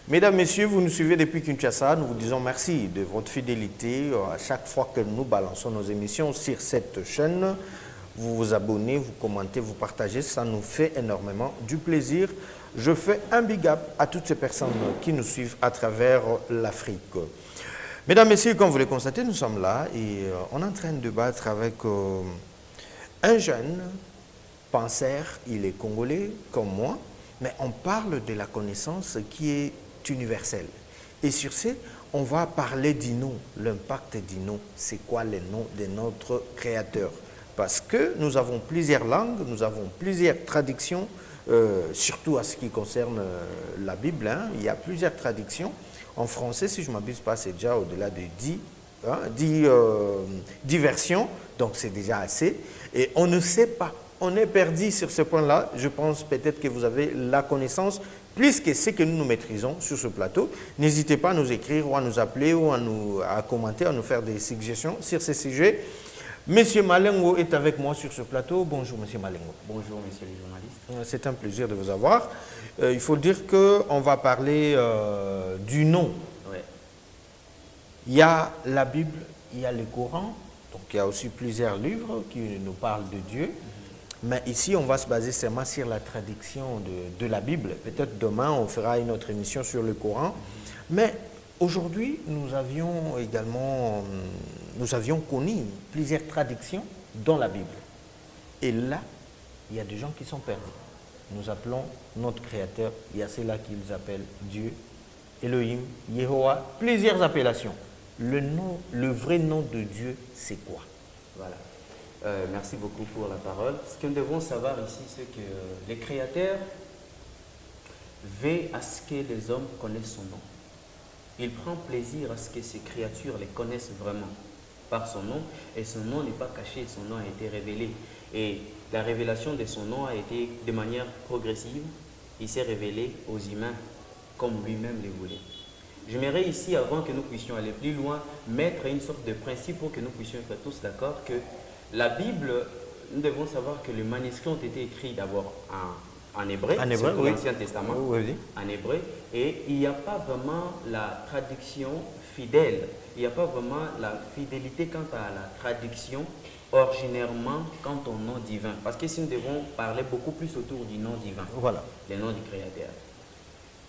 Mesdames, Messieurs, vous nous suivez depuis Kinshasa. Nous vous disons merci de votre fidélité. À chaque fois que nous balançons nos émissions sur cette chaîne, vous vous abonnez, vous commentez, vous partagez. Ça nous fait énormément du plaisir. Je fais un big up à toutes ces personnes qui nous suivent à travers l'Afrique. Mesdames, Messieurs, comme vous le constatez, nous sommes là et on est en train de débattre avec un jeune penseur. Il est congolais comme moi, mais on parle de la connaissance qui est universelle. Et sur ce, on va parler du nom, l'impact du nom. C'est quoi le nom de notre Créateur? Parce que nous avons plusieurs langues, nous avons plusieurs traductions, surtout à ce qui concerne la Bible. Hein. Il y a plusieurs traductions. En français, si je ne m'abuse pas, c'est déjà au-delà de 10 versions, donc c'est déjà assez. Et on ne sait pas, on est perdu sur ce point-là. Je pense peut-être que vous avez la connaissance, plus que ce que nous maîtrisons sur ce plateau. N'hésitez pas à nous écrire ou à nous appeler ou à commenter, à nous faire des suggestions sur ces sujets. Monsieur Malengo est avec moi sur ce plateau. Bonjour, Monsieur Malengo. Bonjour, Monsieur les journalistes. C'est un plaisir de vous avoir. Il faut dire qu'on va parler du nom. Ouais. Il y a la Bible, il y a le Coran, donc il y a aussi plusieurs livres qui nous parlent de Dieu. Mais ici, on va se baser seulement sur la traduction de la Bible. Peut-être demain, on fera une autre émission sur le Coran. Mais aujourd'hui, nous avions connu plusieurs traductions dans la Bible. Et là, il y a des gens qui sont perdus. Nous appelons notre Créateur, il y a ceux-là qu'ils appellent Dieu, Elohim, Yehovah, plusieurs appellations. Le vrai nom de Dieu, c'est quoi? Voilà. Merci beaucoup pour la parole. Ce que nous devons savoir ici, c'est que le Créateur veut à ce que les hommes connaissent son nom. Il prend plaisir à ce que ces créatures les connaissent vraiment par son nom. Et son nom n'est pas caché, son nom a été révélé. Et la révélation de son nom a été de manière progressive. Il s'est révélé aux humains comme lui-même le voulait. J'aimerais ici, avant que nous puissions aller plus loin, mettre une sorte de principe pour que nous puissions être tous d'accord que la Bible, nous devons savoir que les manuscrits ont été écrits d'abord en hébreu, sur l'Ancien Testament, en hébreu, et il n'y a pas vraiment la traduction fidèle, il n'y a pas vraiment la fidélité quant à la traduction originairement quant au nom divin. Parce que si nous devons parler beaucoup plus autour du nom divin, voilà, le nom du Créateur.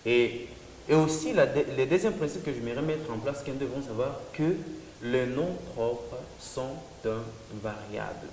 Et aussi, le deuxième principe que j'aimerais mettre en place, c'est que nous devons savoir que les noms propres sont invariables.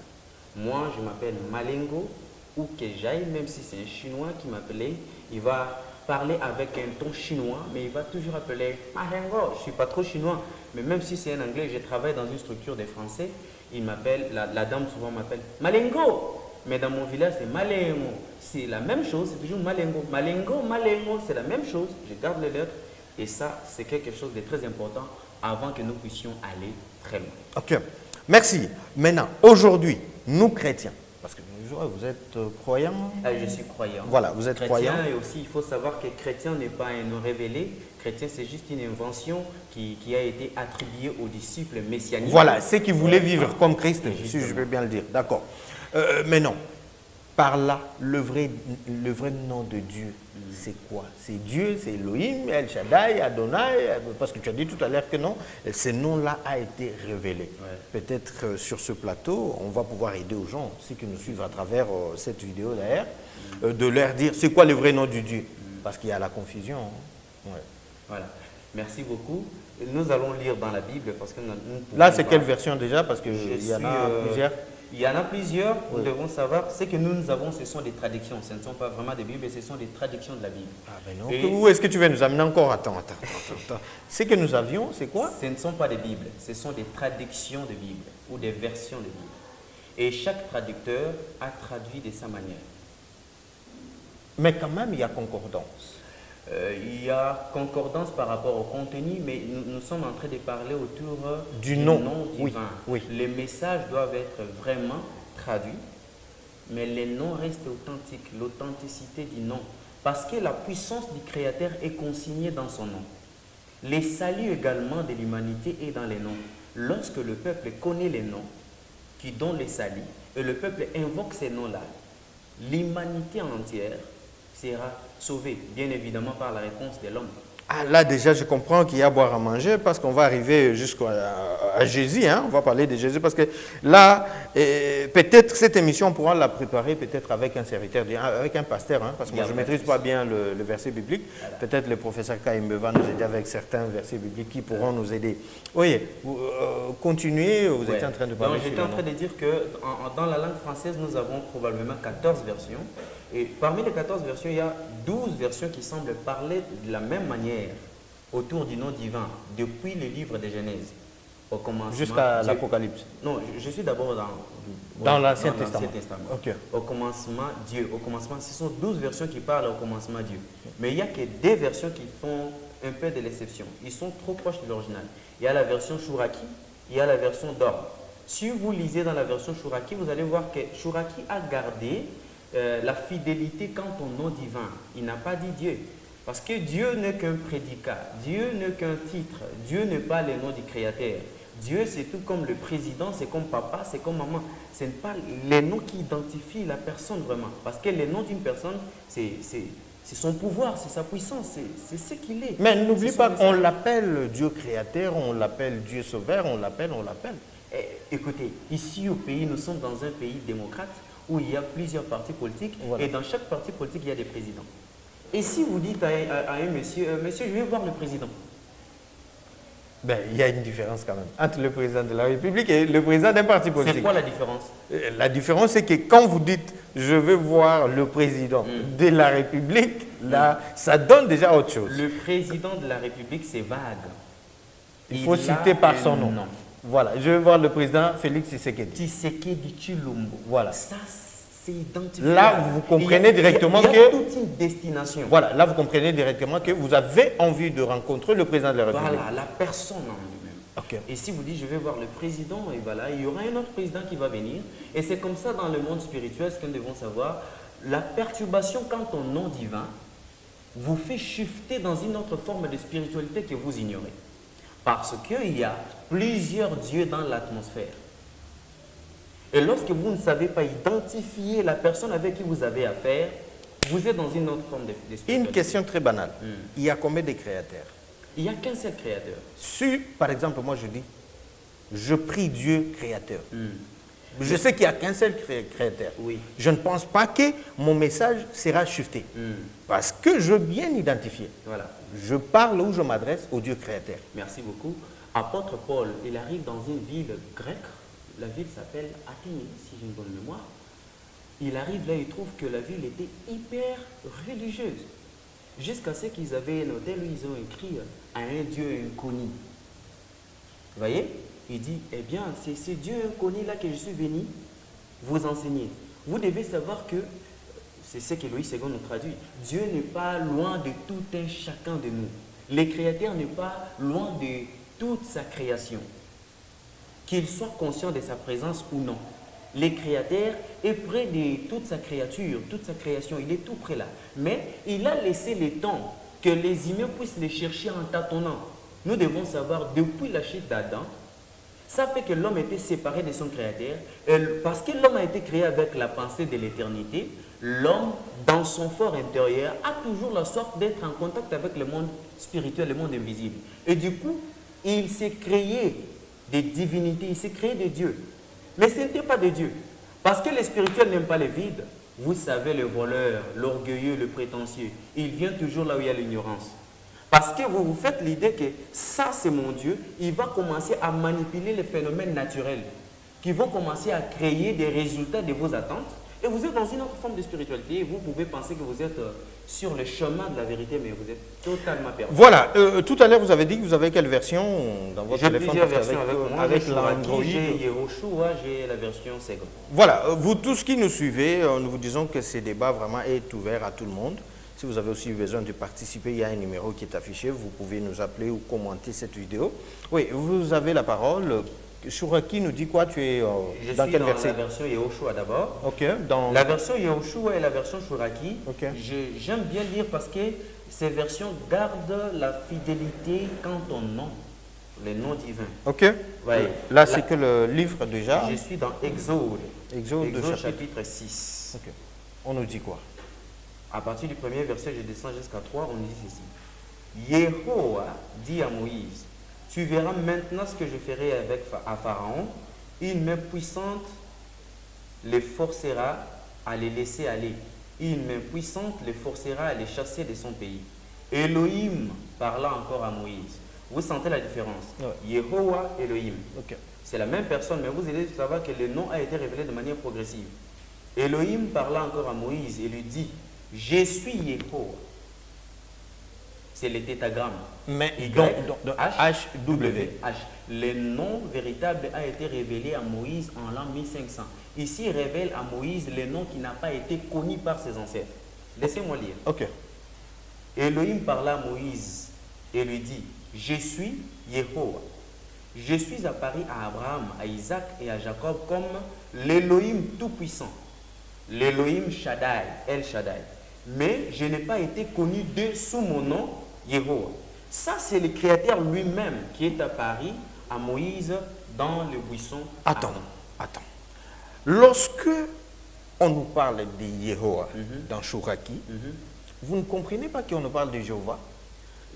Moi, je m'appelle Malengo ou Kejai, même si c'est un Chinois qui m'appelait, il va parler avec un ton chinois, mais il va toujours appeler Malengo. Je ne suis pas trop chinois, mais même si c'est un anglais, je travaille dans une structure de français, il m'appelle, la dame souvent m'appelle Malengo. Mais dans mon village, c'est Malengo. C'est la même chose, c'est toujours Malengo. Malengo, Malengo, c'est la même chose. Je garde les lettres. Et ça, c'est quelque chose de très important avant que nous puissions aller très loin. Ok, merci. Maintenant, aujourd'hui, nous chrétiens, parce que vous êtes croyants. Je suis croyant. Voilà, vous êtes croyant. Et aussi, il faut savoir que chrétien n'est pas un nom révélé. Chrétien, c'est juste une invention qui a été attribuée aux disciples messianiques. Voilà, ceux qui voulaient vivre comme Christ, si je peux bien le dire. D'accord. Mais non, par là, le vrai nom de Dieu, c'est quoi? C'est Dieu, c'est Elohim, El Shaddai, Adonai, parce que tu as dit tout à l'heure que non, ce nom-là a été révélé. Ouais. Peut-être sur ce plateau, on va pouvoir aider aux gens, ceux qui nous suivent à travers cette vidéo d'ailleurs, de leur dire c'est quoi le vrai nom de Dieu, parce qu'il y a la confusion. Hein. Ouais. Voilà, merci beaucoup. Nous allons lire dans la Bible, parce que là, c'est quelle version déjà? Parce qu'il y en a plusieurs. Il y en a plusieurs, nous devons savoir. Ce que nous avons, ce sont des traductions. Ce ne sont pas vraiment des Bibles, ce sont des traductions de la Bible. Ah ben non. Où est-ce que tu veux nous amener encore? Attends. Ce que nous avions, c'est quoi? Ce ne sont pas des Bibles, ce sont des traductions de Bible ou des versions de Bible. Et chaque traducteur a traduit de sa manière. Mais quand même, il y a concordance. Il y a concordance par rapport au contenu, mais nous sommes en train de parler autour du nom divin. Oui. Les messages doivent être vraiment traduits, mais les noms restent authentiques, l'authenticité du nom. Parce que la puissance du Créateur est consignée dans son nom. Les saluts également de l'humanité est dans les noms. Lorsque le peuple connaît les noms qui donnent les saluts, et le peuple invoque ces noms-là, l'humanité entière sera sauvé, bien évidemment par la réponse de l'homme. Ah, là, déjà, je comprends qu'il y a à boire à manger parce qu'on va arriver jusqu'à Jésus. Hein? On va parler de Jésus parce que là, peut-être cette émission, on pourra la préparer peut-être avec un serviteur, avec un pasteur, hein? Parce que moi, je ne maîtrise pas bien le verset biblique. Voilà. Peut-être le professeur Kaïmbe va nous aider avec certains versets bibliques qui pourront nous aider. Oui, continuez, vous étiez en train de parler. J'étais en train de dire que dans la langue française, nous avons probablement 14 versions. Et parmi les 14 versions, il y a 12 versions qui semblent parler de la même manière autour du nom divin, depuis le livre de Genèse. Jusqu'à l'Apocalypse. Non, je suis d'abord dans l'Ancien Testament. Okay. Au commencement, Dieu. Au commencement, ce sont 12 versions qui parlent au commencement, Dieu. Mais il n'y a que des versions qui font un peu de l'exception. Ils sont trop proches de l'original. Il y a la version Shuraki, il y a la version Dor. Si vous lisez dans la version Shuraki, vous allez voir que Shuraki a gardé la fidélité quant au nom divin. Il n'a pas dit Dieu. Parce que Dieu n'est qu'un prédicat, Dieu n'est qu'un titre, Dieu n'est pas le nom du Créateur. Dieu, c'est tout comme le président, c'est comme papa, c'est comme maman. Ce n'est pas les noms qui identifient la personne vraiment. Parce que le nom d'une personne, c'est son pouvoir, c'est sa puissance, c'est ce qu'il est. Mais n'oublie pas qu'on l'appelle Dieu créateur, on l'appelle Dieu sauveur, on l'appelle. Écoutez, ici au pays, nous sommes dans un pays démocrate où il y a plusieurs partis politiques, voilà. Et dans chaque parti politique, il y a des présidents. Et si vous dites à un monsieur, monsieur, je vais voir le président. Ben, il y a une différence quand même entre le président de la République et le président d'un parti politique. C'est quoi la différence? La différence, c'est que quand vous dites « je vais voir le président de la République », là, ça donne déjà autre chose. Le président de la République, c'est vague. Il faut citer par son nom. Voilà, je vais voir le président Félix Tshisekedi. Tshisekedi Tshilombo. Voilà. Ça, c'est identifié. Là, vous comprenez directement que... Il y a toute une destination. Voilà, là, vous comprenez directement que vous avez envie de rencontrer le président de la République. Voilà, la personne en lui-même. Okay. Et si vous dites, je vais voir le président, et voilà, il y aura un autre président qui va venir. Et c'est comme ça dans le monde spirituel, ce que nous devons savoir. La perturbation quant au nom divin vous fait shifter dans une autre forme de spiritualité que vous ignorez. Parce qu'il y a plusieurs dieux dans l'atmosphère. Et lorsque vous ne savez pas identifier la personne avec qui vous avez affaire, vous êtes dans une autre forme de spiritualité. Une question très banale. Il y a combien de créateurs? Il n'y a qu'un seul créateur. Si, par exemple, moi je dis, je prie Dieu créateur. Je sais qu'il n'y a qu'un seul créateur. Oui. Je ne pense pas que mon message sera shifté. Parce que je veux bien identifier. Voilà. Je parle ou je m'adresse au Dieu créateur. Merci beaucoup. Apôtre Paul, il arrive dans une ville grecque. La ville s'appelle Athènes, si j'ai une bonne mémoire. Il arrive là, il trouve que la ville était hyper religieuse. Jusqu'à ce qu'ils avaient un hôtel où ils ont écrit à un Dieu inconnu. Vous voyez? Il dit, eh bien, c'est ce Dieu inconnu là que je suis venu vous enseigner. Vous devez savoir que, c'est ce que Louis II nous traduit, Dieu n'est pas loin de tout un chacun de nous. Le Créateur n'est pas loin de toute sa création. Qu'il soit conscient de sa présence ou non. Le Créateur est près de toute sa créature, toute sa création, il est tout près là. Mais il a laissé le temps que les humains puissent le chercher en tâtonnant. Nous devons savoir, depuis la chute d'Adam, ça fait que l'homme était séparé de son Créateur. Parce que l'homme a été créé avec la pensée de l'éternité, l'homme, dans son fort intérieur, a toujours la soif d'être en contact avec le monde spirituel, le monde invisible. Et du coup, il s'est créé des divinités, il s'est créé des dieux. Mais ce n'était pas des dieux. Parce que les spirituels n'aiment pas les vides. Vous savez, le voleur, l'orgueilleux, le prétentieux, il vient toujours là où il y a l'ignorance. Parce que vous vous faites l'idée que ça, c'est mon Dieu, il va commencer à manipuler les phénomènes naturels qui vont commencer à créer des résultats de vos attentes. Et vous êtes dans une autre forme de spiritualité et vous pouvez penser que vous êtes sur le chemin de la vérité, mais vous êtes totalement perdu. Voilà, tout à l'heure vous avez dit que vous avez quelle version dans votre téléphone? J'ai plusieurs versions avec moi. Avec l'Android. J'ai Yehoshua, j'ai la version Sega. Voilà, vous tous qui nous suivez, nous vous disons que ce débat vraiment est ouvert à tout le monde. Si vous avez aussi besoin de participer, il y a un numéro qui est affiché, vous pouvez nous appeler ou commenter cette vidéo. Oui, vous avez la parole. Shuraki nous dit quoi? Tu es dans quelle version? La version Yehoshua d'abord. Ok. La version Yehoshua et la version Shuraki. Okay. J'aime bien lire parce que ces versions gardent la fidélité quant au nom, le nom divin. Ok. Ouais. Là, c'est que le livre déjà. Je suis dans Exode. Exode chapitre 6. Ok. On nous dit quoi? À partir du premier verset, je descends jusqu'à 3, on dit ceci. Yehowa dit à Moïse, tu verras maintenant ce que je ferai à Pharaon. Une main puissante les forcera à les laisser aller. Une main puissante les forcera à les chasser de son pays. Elohim parla encore à Moïse. Vous sentez la différence? Yehowa, Elohim. C'est la même personne, mais vous allez savoir que le nom a été révélé de manière progressive. Elohim parla encore à Moïse et lui dit, je suis Yehowa. C'est le tétragramme. Mais HWH. Le nom véritable a été révélé à Moïse en l'an 1500. Ici, il révèle à Moïse le nom qui n'a pas été connu par ses ancêtres. Laissez-moi lire. Ok. Elohim parla à Moïse et lui dit, je suis Yehowa. Je suis apparu à Abraham, à Isaac et à Jacob comme l'Elohim tout-puissant, l'Elohim Shaddai, El Shaddai. Mais je n'ai pas été connu sous mon nom, Yehowa. Ça, c'est le Créateur lui-même qui est apparu à Moïse dans le buisson. Attends. Lorsque on nous parle de Yehowa dans Chouraki, vous ne comprenez pas qu'on nous parle de Jéhovah?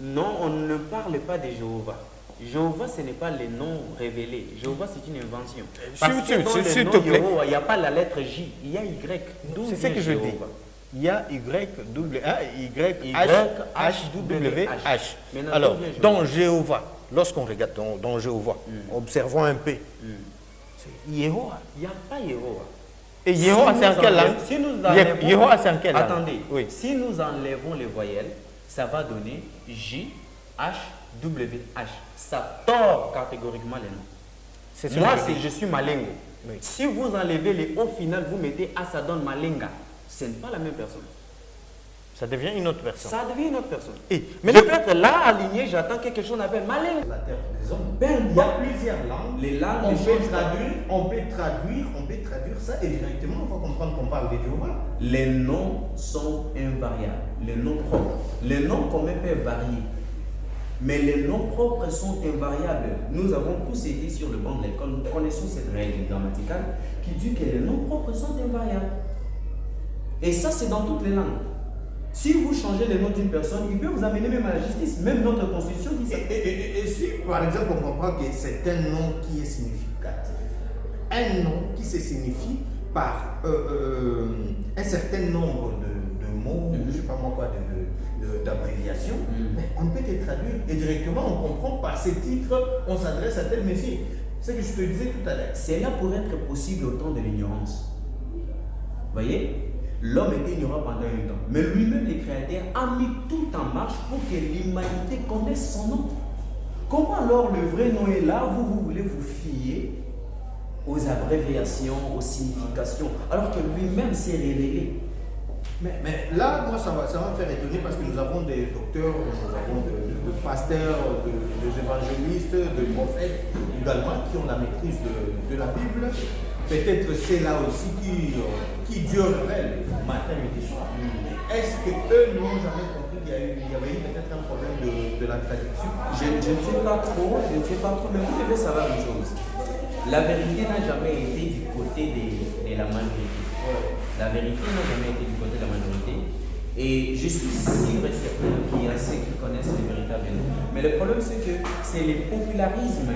Non, on ne parle pas de Jéhovah. Jéhovah, ce n'est pas le nom révélé. Jéhovah, c'est une invention. Parce que dans le nom Jéhovah, il n'y a pas la lettre J, il y a Y. C'est ce que je dis. Il y a YHWH. Alors, dans Jéhovah, lorsqu'on regarde dans Jéhovah, observons un peu. C'est Yehowa. Il n'y a pas Yehowa. Et Yehowa, c'est en quelle langue? Yehowa, c'est en quelle langue? Attendez, si nous enlevons les voyelles, ça va donner J, H, W, H. Ça tord catégoriquement les noms. Moi, je suis Malengo. Oui. Si vous enlevez les au final, vous mettez A, ça donne Malenga. Ce n'est pas la même personne. Ça devient une autre personne. Ça devient une autre personne. Mais je peux être là, aligné, j'attends que quelque chose appelle Malenga. La terre des hommes. Il y a plusieurs langues. Les langues, on peut traduire ça et directement on va comprendre qu'on parle de Jéhovah. Les noms sont invariables. Les noms propres. Les noms communs peuvent varier. Mais les noms propres sont invariables. Nous avons tous été sur le banc de l'école, nous connaissons cette règle grammaticale qui dit que les noms propres sont invariables. Et ça, c'est dans toutes les langues. Si vous changez le nom d'une personne, il peut vous amener même à la justice. Même notre constitution dit ça. Et si, par exemple, on comprend que c'est un nom qui est significatif, un nom qui se signifie par un certain nombre de mots, je ne sais pas moi quoi, d'abréviation, mais on peut te traduire et directement on comprend par ces titres, on s'adresse à tel messie. C'est ce que je te disais tout à l'heure. C'est là pour être possible au temps de l'ignorance. Vous voyez, l'homme était ignorant pendant un temps, mais lui-même, le Créateur, a mis tout en marche pour que l'humanité connaisse son nom. Comment alors le vrai nom est là, vous voulez vous fier aux abréviations, aux significations, alors que lui-même s'est révélé? Mais là, moi, ça va me faire étonner parce que nous avons des docteurs, nous avons des pasteurs, des évangélistes, des prophètes également qui ont la maîtrise de la Bible. Peut-être c'est là aussi qui Dieu révèle matin, midi, soir. Est-ce qu'eux n'ont jamais compris qu'il y avait eu peut-être un problème de la traduction? Je ne sais pas trop, mais vous devez savoir une chose. La vérité n'a jamais été du côté de la majorité. La vérité n'a jamais été du côté de la majorité. Et je suis sûr et certain qu'il y a ceux qui connaissent les véritables noms. Mais le problème, c'est que c'est le popularisme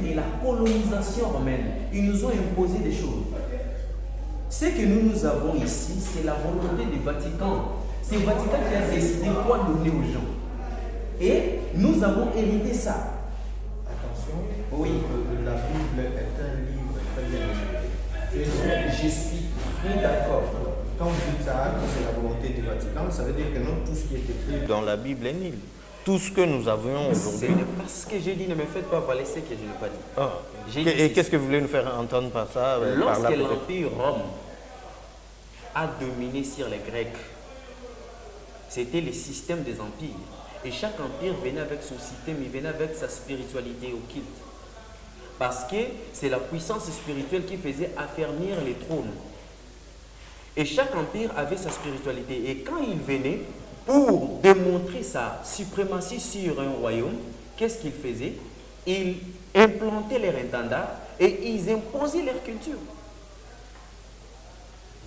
et la colonisation romaine. Ils nous ont imposé des choses. Ce que nous avons ici, c'est la volonté du Vatican. C'est le Vatican qui a décidé quoi donner aux gens. Et nous avons hérité ça. Attention, oui. La Bible est un livre très bien écrit. Je suis très d'accord. Quand vous dites ça, c'est la volonté du Vatican, ça veut dire que non, tout ce qui est écrit dans la Bible est nul. Tout ce que nous avions aujourd'hui. Parce que j'ai dit, ne me faites pas avaler ce que je n'ai pas dit. Et qu'est-ce que vous voulez nous faire entendre par ça? Lorsque l'Empire Rome a dominé sur les Grecs, c'était le système des empires. Et chaque empire venait avec son système, il venait avec sa spiritualité occulte. Parce que c'est la puissance spirituelle qui faisait affermir les trônes. Et chaque empire avait sa spiritualité. Et quand il venait, pour démontrer sa suprématie sur un royaume, qu'est-ce qu'ils faisaient? Ils implantaient leurs intendants et ils imposaient leur culture.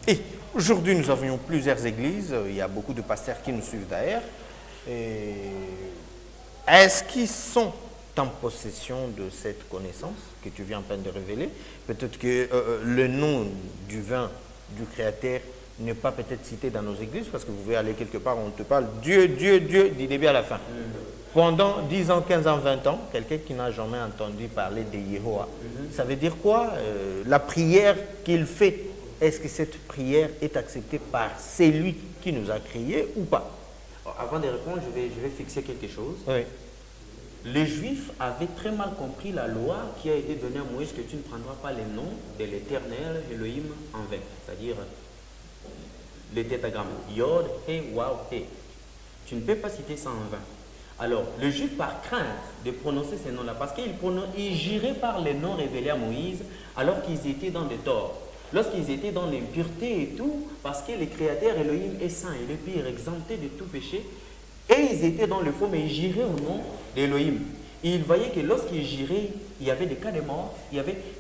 Et aujourd'hui, nous avions plusieurs églises. Il y a beaucoup de pasteurs qui nous suivent d'ailleurs. Et est-ce qu'ils sont en possession de cette connaissance que tu viens à peine de révéler? Peut-être que le nom du vin du Créateur n'est pas peut-être cité dans nos églises, parce que vous pouvez aller quelque part, on te parle Dieu, Dieu, Dieu, du début à la fin. Pendant 10 ans, 15 ans, 20 ans, quelqu'un qui n'a jamais entendu parler de Yehowa, ça veut dire quoi? La prière qu'il fait, est-ce que cette prière est acceptée par celui qui nous a créés ou pas? Avant de répondre, je vais fixer quelque chose. Oui. Les Juifs avaient très mal compris la loi qui a été donnée à Moïse, que tu ne prendras pas les noms de l'Éternel Elohim en vain, c'est-à-dire les tétagrammes Yod, He, Waw, He. Tu ne peux pas citer ça en vain. Alors, le Juif, par crainte de prononcer ces noms-là, parce qu'ils juraient par les noms révélés à Moïse alors qu'ils étaient dans des torts. Lorsqu'ils étaient dans l'impureté et tout, parce que le Créateur Elohim est saint, il est pur, exempté de tout péché, et ils étaient dans le faux, mais ils juraient au nom d'Elohim. Et ils voyaient que lorsqu'ils juraient, il y avait des cas de mort,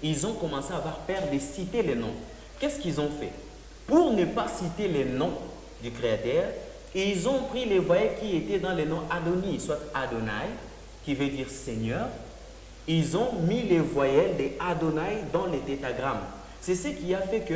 ils ont commencé à avoir peur de citer les noms. Qu'est-ce qu'ils ont fait? Pour ne pas citer les noms du Créateur, ils ont pris les voyelles qui étaient dans les noms Adoni, soit Adonai, qui veut dire Seigneur. Ils ont mis les voyelles de Adonai dans les tétagrammes. C'est ce qui a fait que,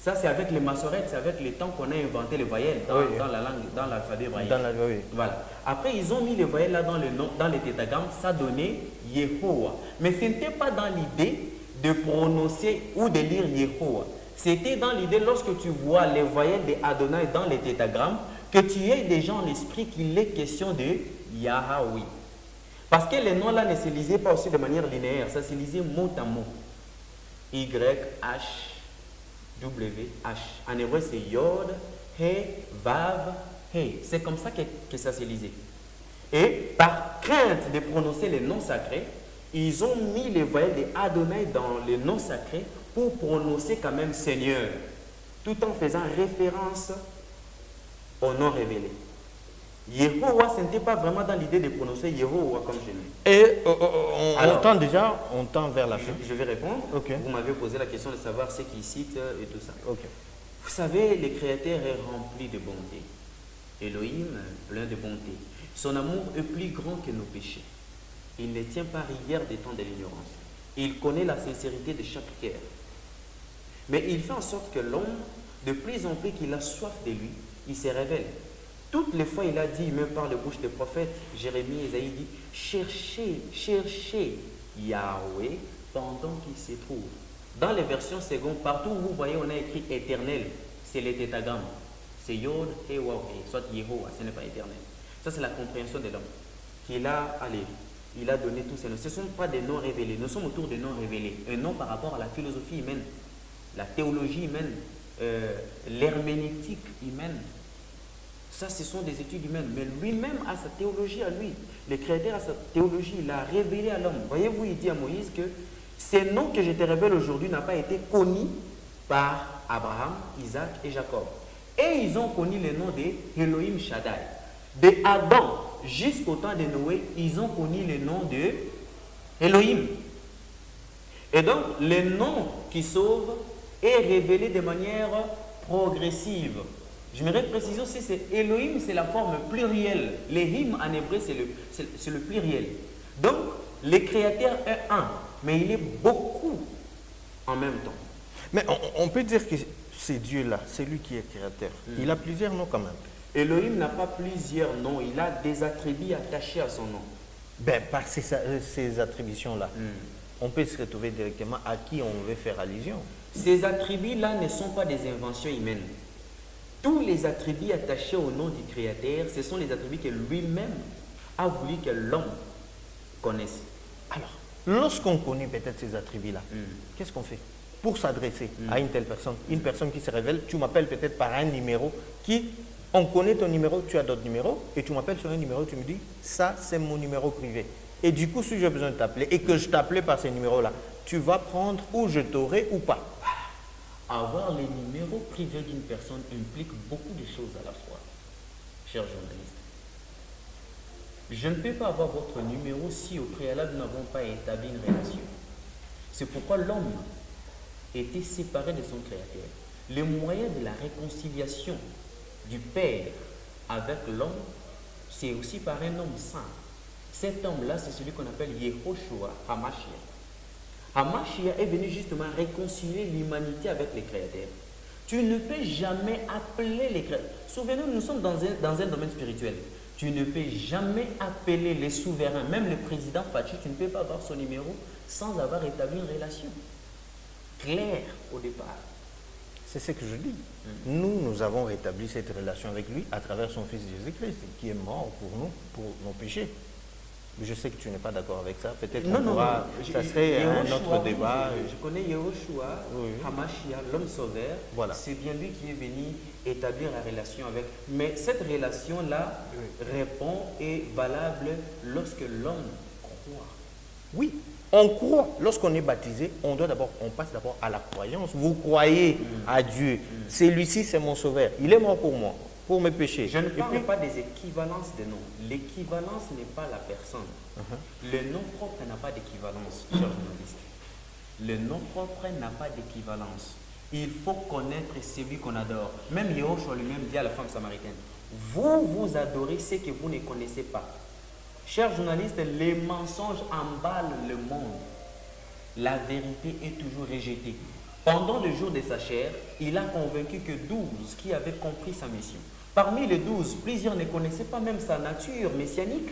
ça c'est avec les massorettes, c'est avec le temps qu'on a inventé les voyelles dans la langue, dans l'alphabet hébraïque. Oui. Voilà. Après, ils ont mis les voyelles là dans les tétagrammes, ça donnait Yehowa. Mais ce n'était pas dans l'idée de prononcer ou de lire Yehowa. C'était dans l'idée, lorsque tu vois les voyelles de Adonai dans les tétagrammes, que tu aies déjà en esprit qu'il est question de Yahweh. Parce que les noms-là ne se lisaient pas aussi de manière linéaire, ça se lisait mot à mot. Y, H, W, H. En hébreu, c'est Yod, He, Vav, He. C'est comme ça que ça se lisait. Et par crainte de prononcer les noms sacrés, ils ont mis les voyelles de Adonai dans les noms sacrés pour prononcer quand même Seigneur, tout en faisant référence au nom révélé. Yehowa, ce n'était pas vraiment dans l'idée de prononcer Yehowa comme je l'ai. Et on tend vers la fin. Je vais répondre. Okay. Vous m'avez posé la question de savoir ce qu'il cite et tout ça. Okay. Vous savez, le Créateur est rempli de bonté. Elohim, plein de bonté. Son amour est plus grand que nos péchés. Il ne tient pas rigueur des temps de l'ignorance. Il connaît la sincérité de chaque cœur. Mais il fait en sorte que l'homme, de plus en plus qu'il a soif de lui, il se révèle. Toutes les fois, il a dit, même par la bouche des prophètes, Jérémie, Isaïe dit, cherchez, cherchez Yahweh pendant qu'il se trouve. Dans les versions secondes, partout où vous voyez, on a écrit éternel, c'est les tétagrammes. C'est Yod, He, Waw, He, soit Yehowa, ce n'est pas éternel. Ça, c'est la compréhension de l'homme. Il a donné tous ces noms. Ce ne sont pas des noms révélés, nous sommes autour des noms révélés. Un nom par rapport à la philosophie humaine, la théologie humaine, l'herméneutique humaine. Ça, ce sont des études humaines. Mais lui-même a sa théologie à lui. Le Créateur a sa théologie. Il a révélé à l'homme. Voyez-vous, il dit à Moïse que ces noms que je te révèle aujourd'hui n'ont pas été connus par Abraham, Isaac et Jacob. Et ils ont connu le nom de Elohim Shaddai. De Adam jusqu'au temps de Noé, ils ont connu le nom de Elohim. Et donc, le nom qui sauve est révélé de manière progressive. Je voudrais préciser aussi, c'est Elohim, c'est la forme plurielle. L'Ehim en hébreu, c'est le pluriel. Donc, le Créateur est un, mais il est beaucoup en même temps. Mais on peut dire que c'est Dieu-là, c'est lui qui est créateur. Il a plusieurs noms quand même. Elohim n'a pas plusieurs noms, il a des attributs attachés à son nom. Ben, par ces attributions-là, on peut se retrouver directement à qui on veut faire allusion. Ces attributs-là ne sont pas des inventions humaines. Tous les attributs attachés au nom du Créateur, ce sont les attributs que lui-même a voulu que l'homme connaisse. Alors, lorsqu'on connaît peut-être ces attributs-là, qu'est-ce qu'on fait pour s'adresser à une telle personne? Une personne qui se révèle, tu m'appelles peut-être par un numéro qui, on connaît ton numéro, tu as d'autres numéros, et tu m'appelles sur un numéro, tu me dis, ça c'est mon numéro privé. Et du coup, si j'ai besoin de t'appeler et que je t'appelais par ces numéros-là, tu vas prendre ou je t'aurai ou pas. Avoir les numéros privés d'une personne implique beaucoup de choses à la fois, chers journalistes. Je ne peux pas avoir votre numéro si au préalable nous n'avons pas établi une relation. C'est pourquoi l'homme était séparé de son Créateur. Le moyen de la réconciliation du Père avec l'homme c'est aussi par un homme saint. Cet homme-là, c'est celui qu'on appelle Yehoshua Hamashiach. Hamashiach est venu justement réconcilier l'humanité avec les créateurs. Tu ne peux jamais appeler les créateurs. Souvenez-vous, nous sommes dans un domaine spirituel. Tu ne peux jamais appeler les souverains, même le président Fachi, tu ne peux pas avoir son numéro sans avoir établi une relation claire au départ. C'est ce que je dis. Nous avons rétabli cette relation avec lui à travers son Fils Jésus-Christ, qui est mort pour nous, pour nos péchés. Je sais que tu n'es pas d'accord avec ça. Peut-être ça serait un autre débat. Je connais Yehoshua, Hamashiach, l'homme sauveur. Voilà. C'est bien lui qui est venu établir la relation avec. Mais cette relation-là répond et valable lorsque l'homme croit. Oui, on croit. Lorsqu'on est baptisé, on passe d'abord à la croyance. Vous croyez à Dieu. Celui-ci, c'est mon sauveur. Il est mort pour moi, pour mes péchés. Je ne parle pas des équivalences des noms. L'équivalence n'est pas la personne. Le nom propre n'a pas d'équivalence, cher journaliste. Le nom propre n'a pas d'équivalence. Il faut connaître celui qu'on adore. Même Yehoshua lui-même dit à la femme samaritaine, vous adorez ce que vous ne connaissez pas. Chers journalistes, les mensonges emballent le monde. La vérité est toujours rejetée. Pendant le jour de sa chair, il a convaincu que 12 qui avaient compris sa mission. Parmi les 12, plusieurs ne connaissaient pas même sa nature messianique.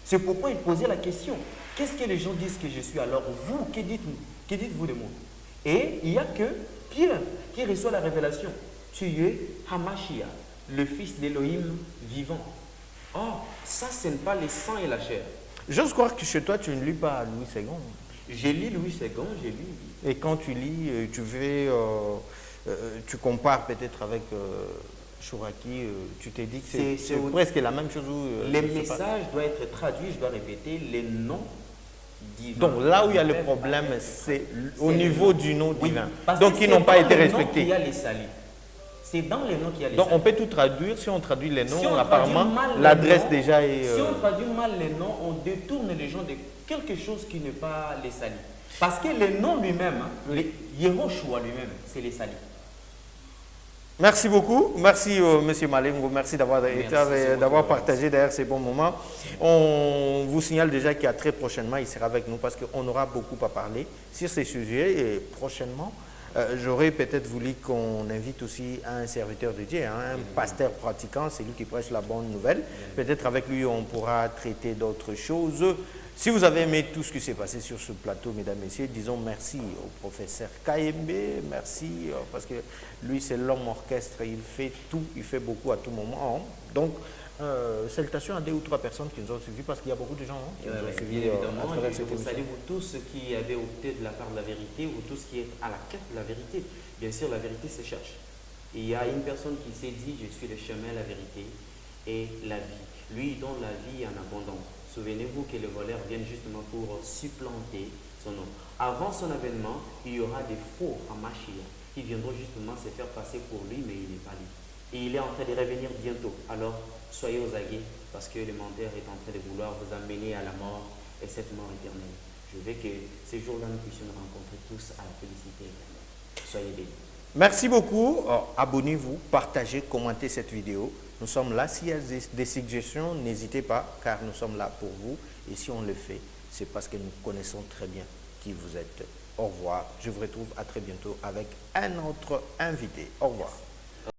C'est pourquoi il posait la question, qu'est-ce que les gens disent que je suis alors? Vous, que dites-vous de moi? Et il n'y a que Pierre qui reçoit la révélation. Tu es Hamashiach, le fils d'Élohim vivant. Oh, ça, ce n'est pas le sang et la chair. J'ose croire que chez toi, tu ne lis pas Louis II. J'ai lu Louis II, j'ai lu. Et quand tu lis, tu compares peut-être avec Chouraki, tu t'es dit que c'est presque la même chose. Les messages doivent être traduits, je dois répéter, les noms divins. Donc là où il y a le problème, c'est au niveau du nom divin. Donc ils n'ont pas été respectés. Il y a les salis. C'est dans les noms qu'il y a les Donc salis. on peut tout traduire. Si on traduit les noms, Si apparemment, l'adresse déjà est... Si on traduit mal les noms, on détourne les gens de quelque chose qui n'est pas les salis. Parce que le nom lui-même, Yehoshua lui-même, c'est les salis. Merci beaucoup. Merci, M. Malengo. Merci d'avoir partagé derrière ces bons moments. On vous signale déjà qu'il y a très prochainement, il sera avec nous parce qu'on aura beaucoup à parler sur ces sujets. Et prochainement, j'aurais peut-être voulu qu'on invite aussi un serviteur de Dieu, un pasteur pratiquant, c'est lui qui prêche la bonne nouvelle. Peut-être avec lui, on pourra traiter d'autres choses. Si vous avez aimé tout ce qui s'est passé sur ce plateau, mesdames, messieurs, disons merci au professeur Kayembe, merci, parce que lui, c'est l'homme orchestre, il fait tout, il fait beaucoup à tout moment. Donc, salutations à 2 ou 3 personnes qui nous ont suivis, parce qu'il y a beaucoup de gens qui nous ont suivis à travers cette émission. Saluez-vous tous ceux qui avaient opté de la part de la vérité, ou tous qui êtes à la quête de la vérité. Bien sûr, la vérité se cherche. Il y a une personne qui s'est dit, je suis le chemin, la vérité et la vie. Lui, il donne la vie en abondance. Souvenez-vous que les voleurs viennent justement pour supplanter son nom. Avant son avènement, il y aura des faux Hamashiach qui viendront justement se faire passer pour lui, mais il n'est pas lui. Et il est en train de revenir bientôt. Alors, soyez aux aguets, parce que le menteur est en train de vouloir vous amener à la mort et cette mort éternelle. Je veux que ces jours-là, nous puissions nous rencontrer tous à la félicité éternelle. Soyez bénis. Merci beaucoup. Abonnez-vous, partagez, commentez cette vidéo. Nous sommes là. S'il y a des suggestions, n'hésitez pas, car nous sommes là pour vous. Et si on le fait, c'est parce que nous connaissons très bien qui vous êtes. Au revoir. Je vous retrouve à très bientôt avec un autre invité. Au revoir.